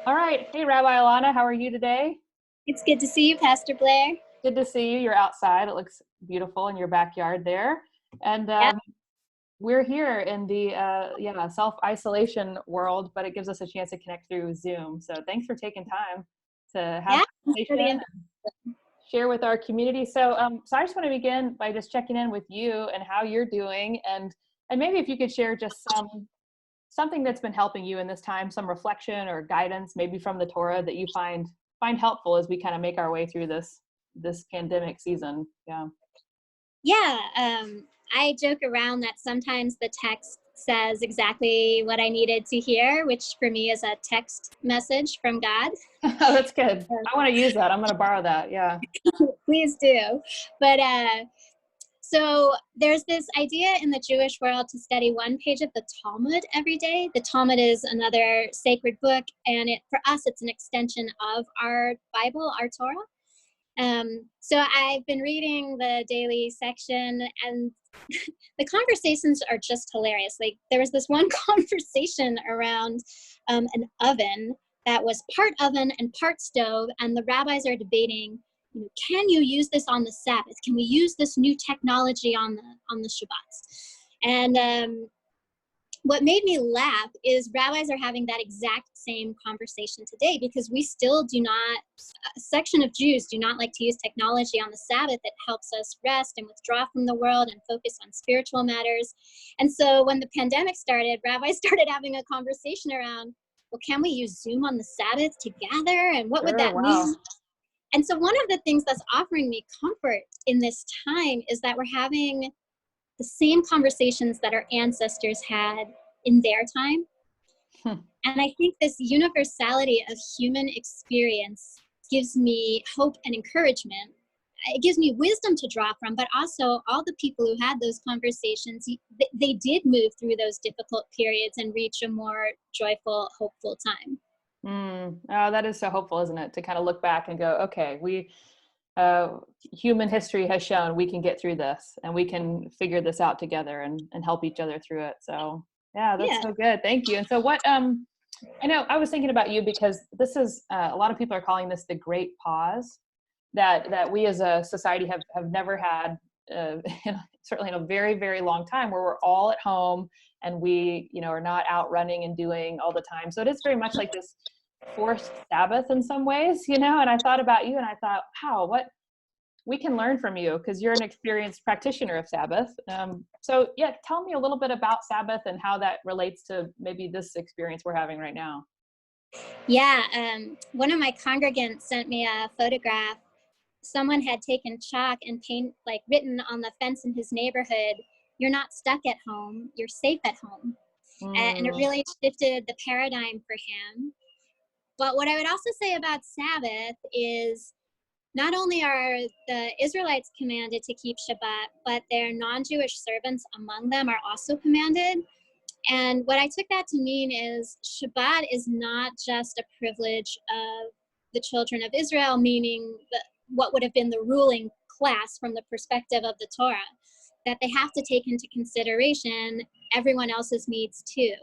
All right. Hey, Rabbi Elana, how are you today? It's good to see you, Pastor Blair. Good to see you. You're outside. It looks beautiful in your backyard there. And Yeah, we're here in the self-isolation world, but it gives us a chance to connect through Zoom. So thanks for taking time to have yeah. a Thanks for the conversation and share with our community. So I just want to begin by just checking in with you and how you're doing, and maybe if you could share just something that's been helping you in this time, some reflection or guidance, maybe from the Torah that you find helpful as we kind of make our way through this pandemic season. Yeah. Yeah, I joke around that sometimes the text says exactly what I needed to hear, which for me is a text message from God. Oh, that's good. I want to use that. I'm going to borrow that. Yeah. Please do. But so there's this idea in the Jewish world to study one page of the Talmud every day. The Talmud is another sacred book, and for us, it's an extension of our Bible, our Torah. So I've been reading the daily section, and the conversations are just hilarious. Like there was this one conversation around an oven that was part oven and part stove, and the rabbis are debating, can you use this on the Sabbath? Can we use this new technology on the Shabbats? And what made me laugh is rabbis are having that exact same conversation today, because we still do not, a section of Jews do not like to use technology on the Sabbath that helps us rest and withdraw from the world and focus on spiritual matters. And so when the pandemic started, rabbis started having a conversation around, well, can we use Zoom on the Sabbath together? And what would Sure. that Wow. mean? And so one of the things that's offering me comfort in this time is that we're having the same conversations that our ancestors had in their time. Hmm. And I think this universality of human experience gives me hope and encouragement. It gives me wisdom to draw from, but also all the people who had those conversations, they did move through those difficult periods and reach a more joyful, hopeful time. Oh, that is so hopeful, isn't it? To kind of look back and go, okay, human history has shown we can get through this and we can figure this out together and help each other through it. So yeah, that's Yeah. so good. Thank you. And so I know I was thinking about you because this is a lot of people are calling this the great pause that we as a society have never had, certainly in a very, very long time, where we're all at home and we, are not out running and doing all the time. So it is very much like this forced Sabbath in some ways, and I thought about you and I thought, wow, what we can learn from you because you're an experienced practitioner of Sabbath. So yeah, tell me a little bit about Sabbath and how that relates to maybe this experience we're having right now. Yeah. One of my congregants sent me a photograph. Someone had taken chalk and written on the fence in his neighborhood, "You're not stuck at home, you're safe at home." And it Mm, really shifted the paradigm for him. But what I would also say about Sabbath is not only are the Israelites commanded to keep Shabbat, but their non-Jewish servants among them are also commanded. And what I took that to mean is Shabbat is not just a privilege of the children of Israel, meaning what would have been the ruling class from the perspective of the Torah, that they have to take into consideration everyone else's needs too.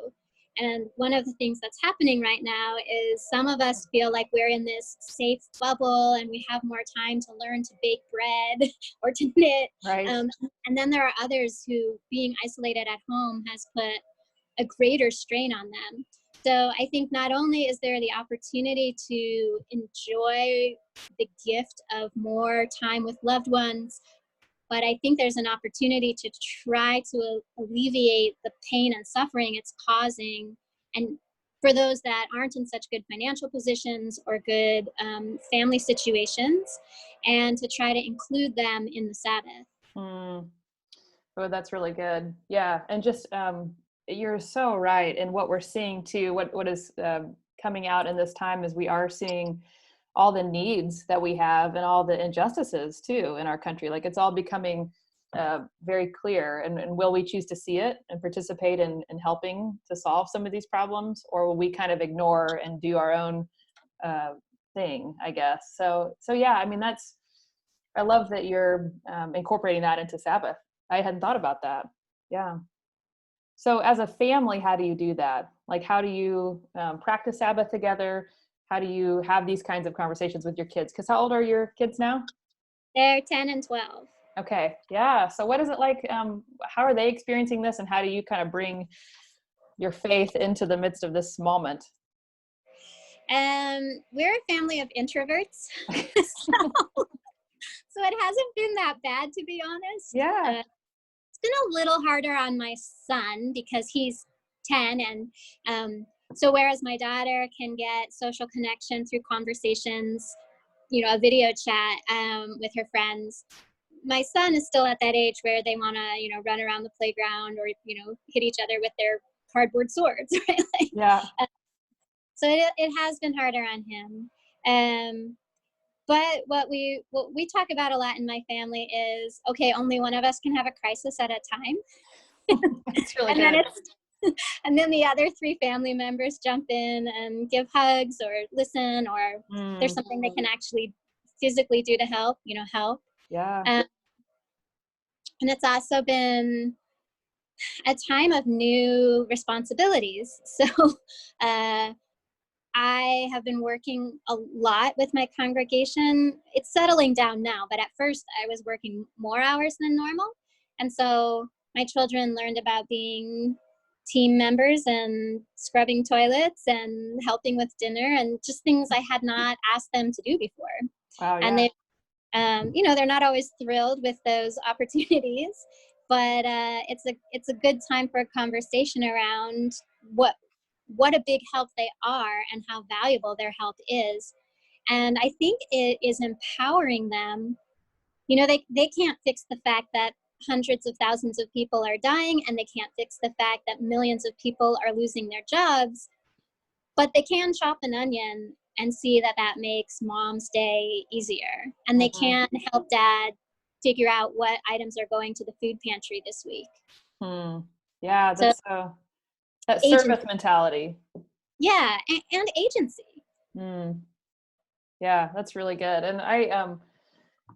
And one of the things that's happening right now is some of us feel like we're in this safe bubble and we have more time to learn to bake bread or to knit. right. And then there are others who, being isolated at home, has put a greater strain on them. So I think not only is there the opportunity to enjoy the gift of more time with loved ones, but I think there's an opportunity to try to alleviate the pain and suffering it's causing. And for those that aren't in such good financial positions or good family situations, and to try to include them in the Sabbath. Mm. Oh, that's really good. Yeah, and just you're so right. And what we're seeing too, what is coming out in this time is we are seeing all the needs that we have and all the injustices too in our country. Like it's all becoming very clear. And will we choose to see it and participate in helping to solve some of these problems, or will we kind of ignore and do our own uh, thing? I guess. So yeah. I mean, I love that you're incorporating that into Sabbath. I hadn't thought about that. Yeah. So as a family, how do you do that? Like, how do you practice Sabbath together? how do you have these kinds of conversations with your kids? Because how old are your kids now? They're 10 and 12. Okay. Yeah. So what is it like? How are they experiencing this, and how do you kind of bring your faith into the midst of this moment? We're a family of introverts. So it hasn't been that bad, to be honest. Yeah. It's been a little harder on my son because he's 10. And so whereas my daughter can get social connection through conversations, a video chat with her friends, my son is still at that age where they want to, run around the playground or, hit each other with their cardboard swords, right? Yeah. So it has been harder on him. But what we talk about a lot in my family is, okay, only one of us can have a crisis at a time. It's really And then good. and then the other three family members jump in and give hugs or listen, or there's something they can actually physically do to help. Yeah. And it's also been a time of new responsibilities. So I have been working a lot with my congregation. It's settling down now, but at first I was working more hours than normal. And so my children learned about being team members and scrubbing toilets and helping with dinner and just things I had not asked them to do before. Wow. And Yeah. they're not always thrilled with those opportunities, but it's a good time for a conversation around what a big help they are and how valuable their help is. And I think it is empowering them. They can't fix the fact that hundreds of thousands of people are dying, and they can't fix the fact that millions of people are losing their jobs, but they can chop an onion and see that makes mom's day easier. And they can help dad figure out what items are going to the food pantry this week. Yeah, So that's that agency. service mentality. Yeah, and agency. Yeah, that's really good. And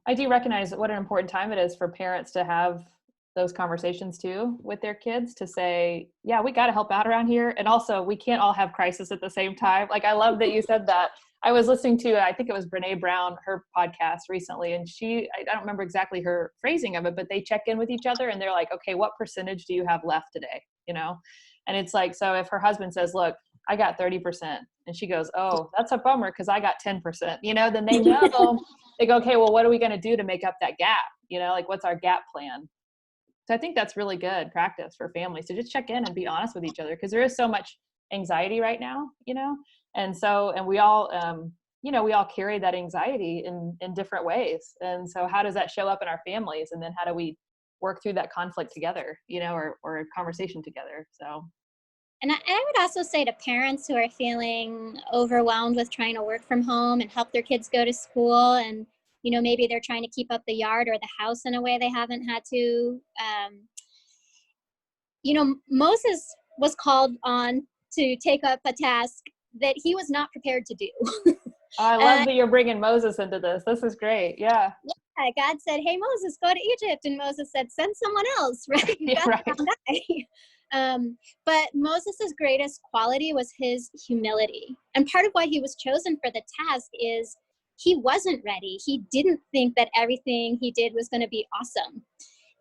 I do recognize what an important time it is for parents to have those conversations too with their kids, to say, yeah, we got to help out around here. And also we can't all have crisis at the same time. Like, I love that you said that. I was listening to, I think it was Brene Brown, her podcast recently, and I don't remember exactly her phrasing of it, but they check in with each other and they're like, okay, what percentage do you have left today? And it's like, so if her husband says, look, I got 30%, and she goes, oh, that's a bummer because I got 10%, then they know, they go, okay, well, what are we going to do to make up that gap? Like, what's our gap plan? So I think that's really good practice for families to just check in and be honest with each other, because there is so much anxiety right now, and we all, we all carry that anxiety in different ways. And so how does that show up in our families? And then how do we work through that conflict together, or a conversation together? So. And I would also say to parents who are feeling overwhelmed with trying to work from home and help their kids go to school, and maybe they're trying to keep up the yard or the house in a way they haven't had to. Moses was called on to take up a task that he was not prepared to do. I love that you're bringing Moses into this. This is great. Yeah. Yeah, God said, hey, Moses, go to Egypt. And Moses said, send someone else, right? You got the wrong guy. But Moses's greatest quality was his humility. And part of why he was chosen for the task is he wasn't ready. He didn't think that everything he did was going to be awesome.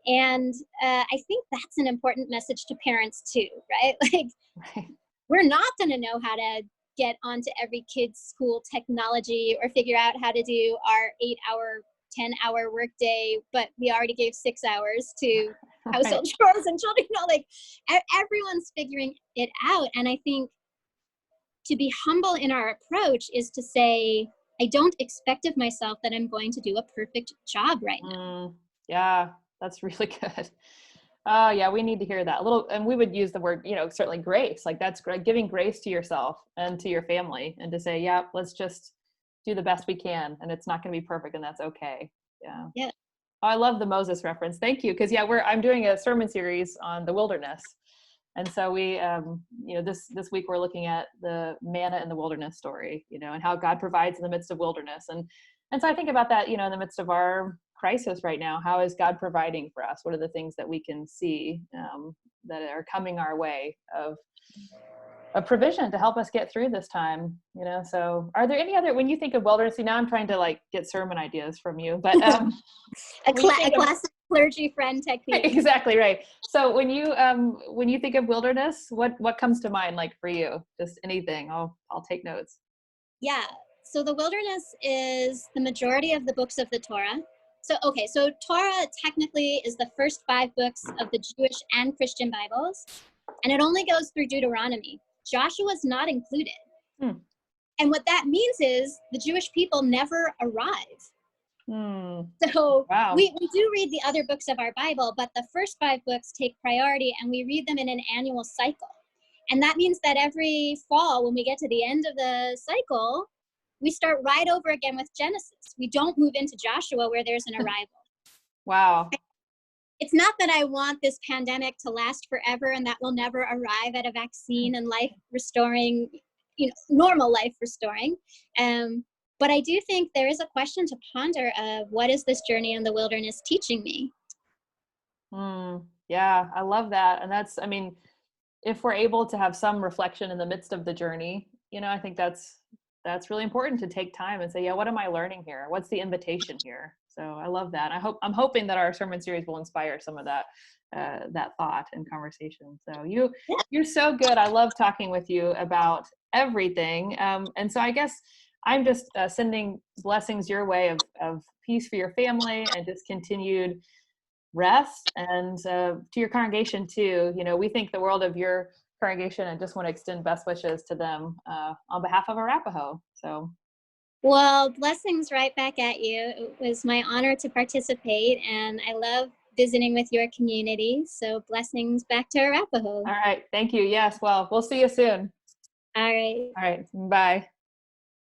And I think that's an important message to parents too, right? Like, we're not going to know how to get onto every kid's school technology or figure out how to do our 8-hour, 10-hour workday, but we already gave 6 hours to household chores and children. Everyone's figuring it out. And I think to be humble in our approach is to say, I don't expect of myself that I'm going to do a perfect job right now. Yeah, that's really good. Yeah, we need to hear that a little. And we would use the word, certainly grace. Like, that's giving grace to yourself and to your family, and to say, yeah, let's just do the best we can. And it's not going to be perfect, and that's okay. Yeah. Yeah. Oh, I love the Moses reference. Thank you. Cause I'm doing a sermon series on the wilderness. And so we, this week we're looking at the manna in the wilderness story, and how God provides in the midst of wilderness. And so I think about that, in the midst of our crisis right now, how is God providing for us? What are the things that we can see that are coming our way of a provision to help us get through this time, So are there any other, when you think of wilderness, now I'm trying to like get sermon ideas from you, but a classic clergy friend technique. Exactly right. So when you think of wilderness, what comes to mind, like for you? Just anything. I'll take notes. Yeah. So the wilderness is the majority of the books of the Torah. So Torah technically is the first 5 books of the Jewish and Christian Bibles, and it only goes through Deuteronomy. Joshua is not included. And what that means is the Jewish people never arrive. So wow. we do read the other books of our Bible, but the first 5 books take priority, and we read them in an annual cycle. And that means that every fall, when we get to the end of the cycle, we start right over again with Genesis. We don't move into Joshua where there's an arrival. Wow. It's not that I want this pandemic to last forever and that we'll never arrive at a vaccine and life restoring, normal life restoring. But I do think there is a question to ponder of what is this journey in the wilderness teaching me? Yeah, I love that. And that's, if we're able to have some reflection in the midst of the journey, I think that's really important to take time and say, yeah, what am I learning here? What's the invitation here? So I love that. I'm hoping that our sermon series will inspire some of that thought and conversation. So you're so good. I love talking with you about everything. And so I guess I'm just sending blessings your way of peace for your family and just continued rest, and to your congregation too. We think the world of your congregation and just want to extend best wishes to them on behalf of Arapahoe. So, well, blessings right back at you. It was my honor to participate, and I love visiting with your community. So blessings back to Arapahoe. All right. Thank you. Yes. Well, we'll see you soon. All right. All right. Bye.